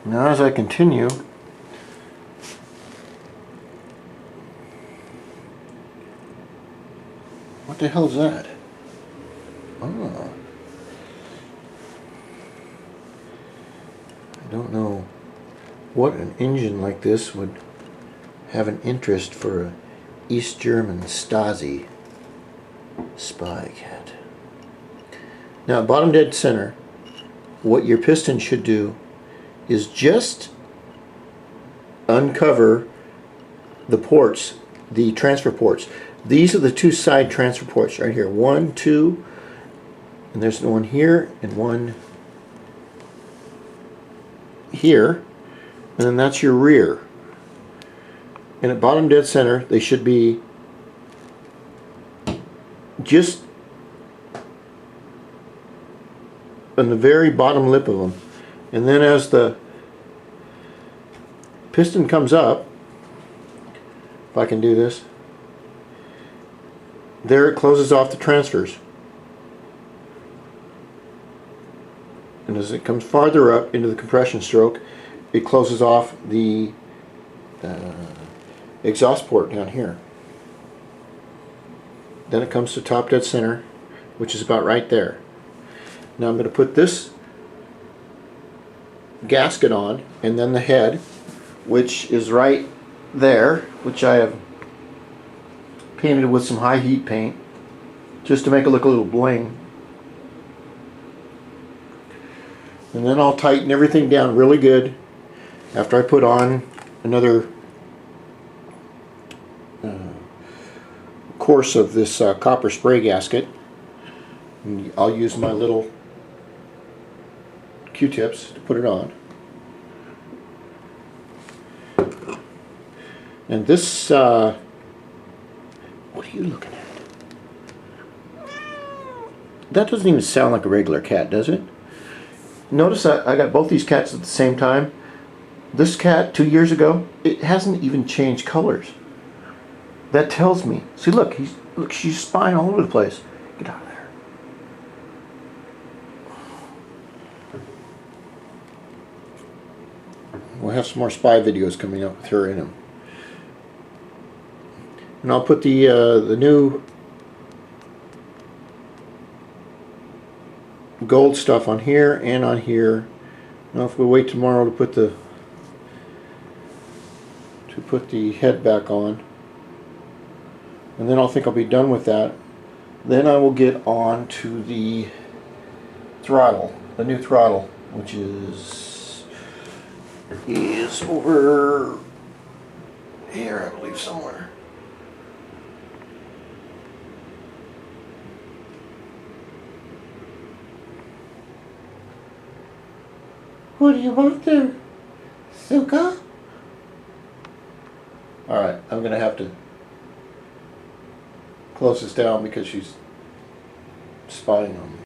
Now as I continue, what the hell is that? Oh. I don't know what an engine like this would have an interest for a East German Stasi spy cat. Now, bottom dead center, what your piston should do is just uncover the ports, the transfer ports. These are the two side transfer ports right here. 1, 2, and there's one here and one here, and then that's your rear. And at bottom dead center, they should be just on the very bottom lip of them. And then as the piston comes up, if I can do this, there it closes off the transfers. And as it comes farther up into the compression stroke, it closes off the exhaust port down here. Then it comes to top dead center, which is about right there. Now I'm going to put this gasket on, and then the head, which is right there, which I have painted with some high heat paint just to make it look a little bling. And then I'll tighten everything down really good after I put on another course of this copper spray gasket. And I'll use my little Q-tips to put it on. And this, what are you looking at? That doesn't even sound like a regular cat, does it? Notice I got both these cats at the same time. This cat 2 years ago, it hasn't even changed colors. That tells me. See, look, she's spying all over the place. Get out of there. We'll have some more spy videos coming up with her in them. And I'll put the new gold stuff on here and on here. Now if we wait tomorrow to put the head back on, and then I'll think I'll be done with that. Then I will get on to the throttle, the new throttle, which is over here, I believe, somewhere. What do you want there, Suka? Alright, I'm going to have to close this down because she's spying on me.